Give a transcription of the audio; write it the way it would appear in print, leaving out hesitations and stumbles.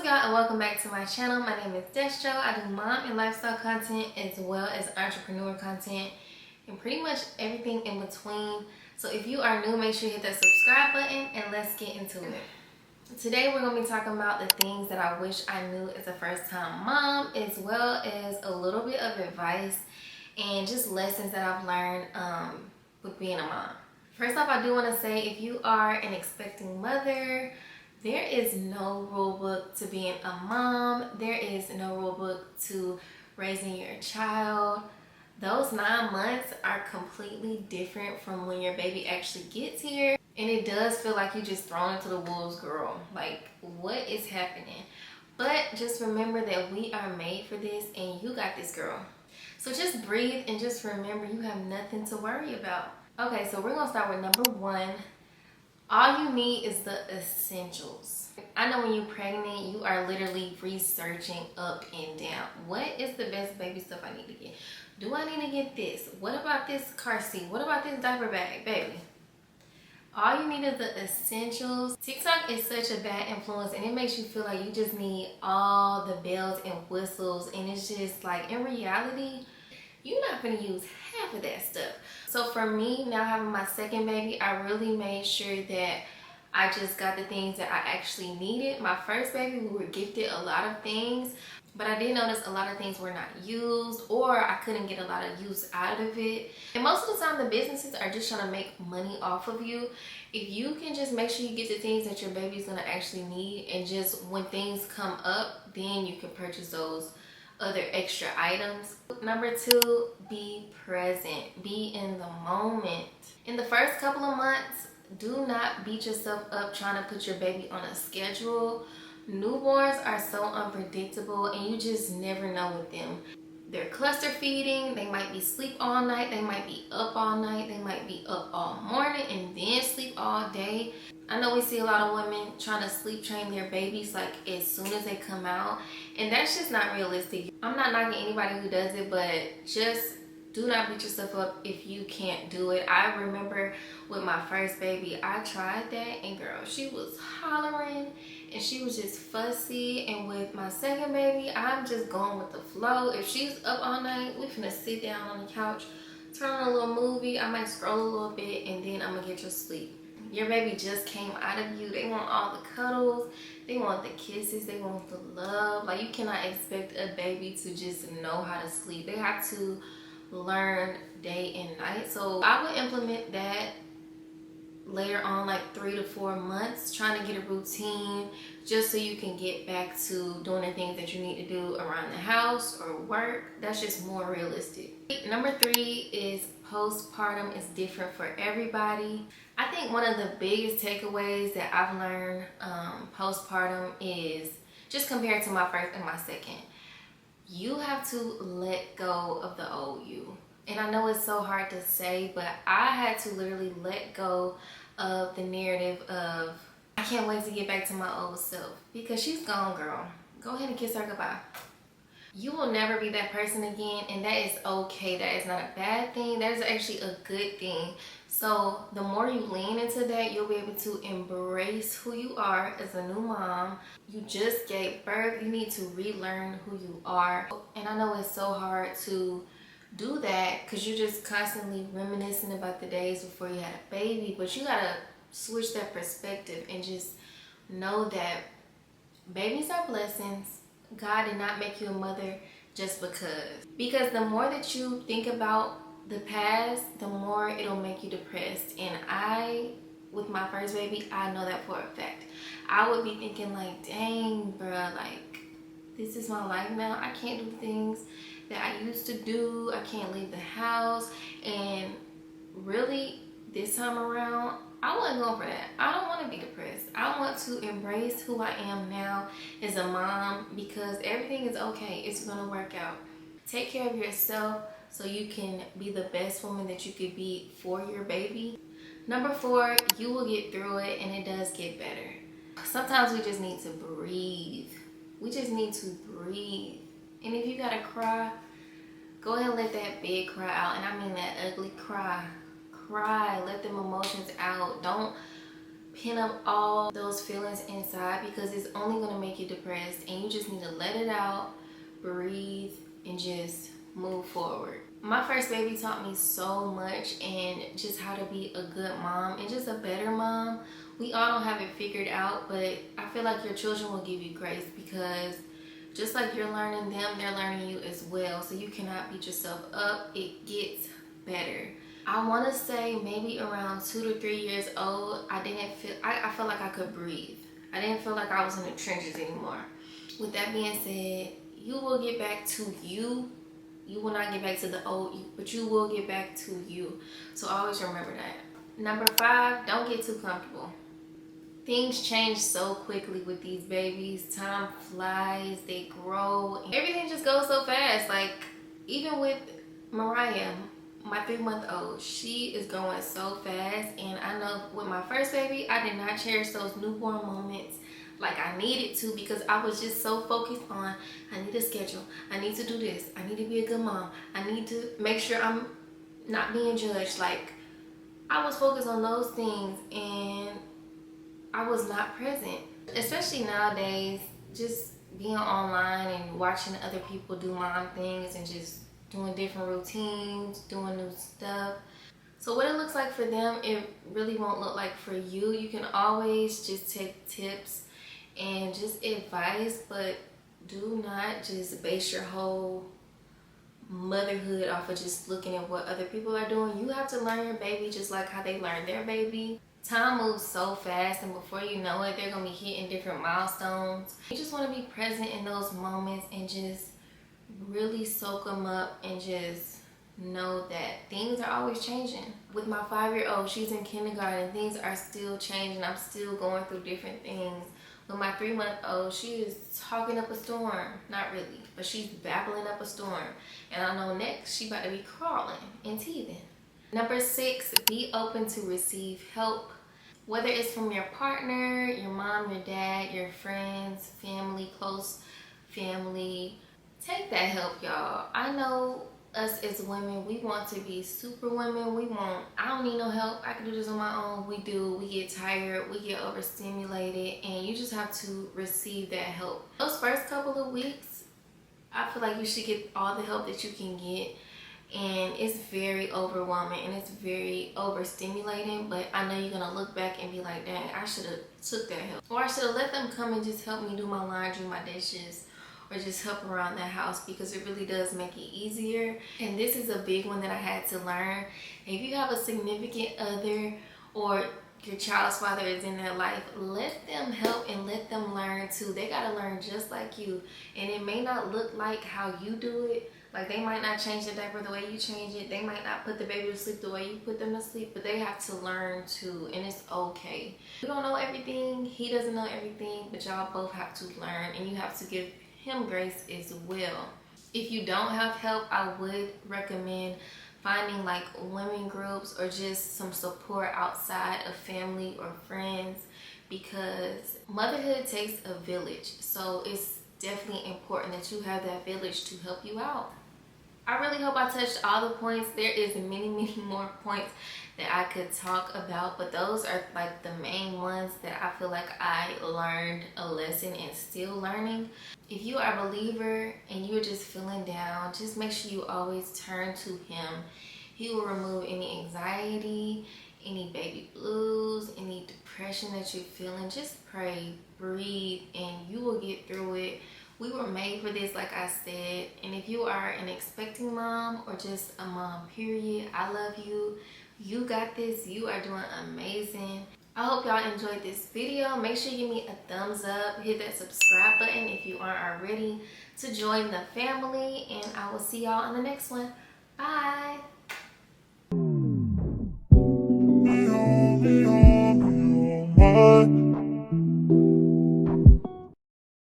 y'all, and welcome back to my channel. My name is Destro. I do mom and lifestyle content as well as entrepreneur content and pretty much everything in between. So if you are new, make sure you hit that subscribe button and let's get into it. Today we're going to be talking about the things that I wish I knew as a first time mom, as well as a little bit of advice and just lessons that I've learned with being a mom. First off, I do want to say if you are an expecting mother, there is no rule book to being a mom. There is no rule book to raising your child. Those 9 months are completely different from when your baby actually gets here. And it does feel like you're just thrown into the wolves, girl. Like, what is happening? But just remember that we are made for this and you got this, girl. So just breathe and just remember you have nothing to worry about. Okay, so we're gonna start with number 1. All you need is the essentials. I know when you're pregnant, you are literally researching up and down. What is the best baby stuff I need to get? Do I need to get this? What about this car seat? What about this diaper bag, baby? All you need is the essentials. TikTok is such a bad influence and it makes you feel like you just need all the bells and whistles, and it's just like, in reality, you're not gonna use half of that stuff. So for me, now having my second baby, I really made sure that I just got the things that I actually needed. My first baby, we were gifted a lot of things, but I did notice a lot of things were not used, or I couldn't get a lot of use out of it. And most of the time, the businesses are just trying to make money off of you. If you can just make sure you get the things that your baby's gonna actually need, and just when things come up, then you can purchase those other extra items. Number 2, be present. Be in the moment. In the first couple of months, do not beat yourself up trying to put your baby on a schedule. Newborns are so unpredictable and you just never know with them. They're cluster feeding, they might be asleep all night, they might be up all night, they might be up all morning and then sleep all day. I know we see a lot of women trying to sleep train their babies like as soon as they come out, and that's just not realistic. I'm not knocking anybody who does it, but just do not beat yourself up if you can't do it. I remember with my first baby, I tried that and girl, she was hollering and she was just fussy. And with my second baby, I'm just going with the flow. If she's up all night, we finna sit down on the couch, turn on a little movie, I might scroll a little bit, and then I'm gonna get your sleep. Your baby just came out of you. They want all the cuddles, they want the kisses, they want the love. Like, you cannot expect a baby to just know how to sleep. They have to learn day and night. So I would implement that later on, like 3 to 4 months, trying to get a routine just so you can get back to doing the things that you need to do around the house or work. That's just more realistic. Number 3 is postpartum is different for everybody. I think one of the biggest takeaways that I've learned postpartum is, just compared to my first and my second, you have to let go of the old you. And I know it's so hard to say, but I had to literally let go of the narrative of, I can't wait to get back to my old self, because she's gone, girl. Go ahead and kiss her goodbye. You will never be that person again, and that is okay. That is not a bad thing. That is actually a good thing. So the more you lean into that, you'll be able to embrace who you are as a new mom. You just gave birth. You need to relearn who you are. And I know it's so hard to do that because you're just constantly reminiscing about the days before you had a baby. But you gotta switch that perspective and just know that babies are blessings. God did not make you a mother just because. Because the more that you think about the past, the more it'll make you depressed. And with my first baby, I know that for a fact. I would be thinking like, dang, bruh, like, this is my life now. I can't do things that I used to do. I can't leave the house. And really, this time around, I wasn't going for that. I don't want to be depressed. I want to embrace who I am now as a mom, because everything is okay. It's going to work out. Take care of yourself so you can be the best woman that you could be for your baby. Number 4, you will get through it, and it does get better. Sometimes we just need to breathe. We just need to breathe. And if you gotta cry, go ahead and let that big cry out. And I mean that ugly cry. Cry. Let them emotions out. Don't pin up all those feelings inside, because it's only going to make you depressed, and you just need to let it out, breathe, and just move forward. My first baby taught me so much, and just how to be a good mom and just a better mom. We all don't have it figured out, but I feel like your children will give you grace, because just like you're learning them, they're learning you as well. So you cannot beat yourself up. It gets better. I want to say maybe around 2 to 3 years old, I felt like I could breathe. I didn't feel like I was in the trenches anymore. With that being said, you will get back to you. You will not get back to the old you, but you will get back to you. So always remember that. Number 5, don't get too comfortable. Things change so quickly with these babies. Time flies, they grow. Everything just goes so fast. Like, even with Mariah, my 3-month-old, she is growing so fast. And I know with my first baby, I did not cherish those newborn moments like I needed to, because I was just so focused on, I need a schedule, I need to do this, I need to be a good mom, I need to make sure I'm not being judged. Like, I was focused on those things, and I was not present. Especially nowadays, just being online and watching other people do mom things and just doing different routines, doing new stuff. So what it looks like for them, it really won't look like for you. You can always just take tips and just advice, but do not just base your whole motherhood off of just looking at what other people are doing. You have to learn your baby just like how they learn their baby. Time moves so fast, and before you know it, they're gonna be hitting different milestones. You just want to be present in those moments and just really soak them up, and just know that things are always changing. With my 5-year-old, she's in kindergarten, things are still changing. I'm still going through different things. With my 3-month-old, she is talking up a storm. Not really, but she's babbling up a storm. And I know next, she about to be crawling and teething. Number 6, be open to receive help. Whether it's from your partner, your mom, your dad, your friends, family, close family, take that help, y'all. I know us as women, we want to be super women. I don't need no help. I can do this on my own. We do. We get tired. We get overstimulated. And you just have to receive that help. Those first couple of weeks, I feel like you should get all the help that you can get. And it's very overwhelming and it's very overstimulating. But I know you're going to look back and be like, dang, I should have took that help. Or I should have let them come and just help me do my laundry, my dishes, or just help around the house, because it really does make it easier. And this is a big one that I had to learn. If you have a significant other or your child's father is in their life, let them help and let them learn too. They got to learn just like you. And it may not look like how you do it. Like, they might not change the diaper the way you change it. They might not put the baby to sleep the way you put them to sleep, but they have to learn too, and it's okay. You don't know everything. He doesn't know everything, but y'all both have to learn, and you have to give him grace as well. If you don't have help, I would recommend finding like women groups or just some support outside of family or friends, because motherhood takes a village. So it's definitely important that you have that village to help you out. I really hope I touched all the points. There is many more points that I could talk about, but those are like the main ones that I feel like I learned a lesson and still learning. If you are a believer and you're just feeling down, just make sure you always turn to him. He will remove any anxiety, any baby blues, any depression that you're feeling. Just pray, breathe, and you will get through it. We were made for this, like I said. And if you are an expecting mom or just a mom, period, I love you. You got this. You are doing amazing. I hope y'all enjoyed this video. Make sure you give me a thumbs up. Hit that subscribe button if you aren't already to join the family. And I will see y'all on the next one. Bye.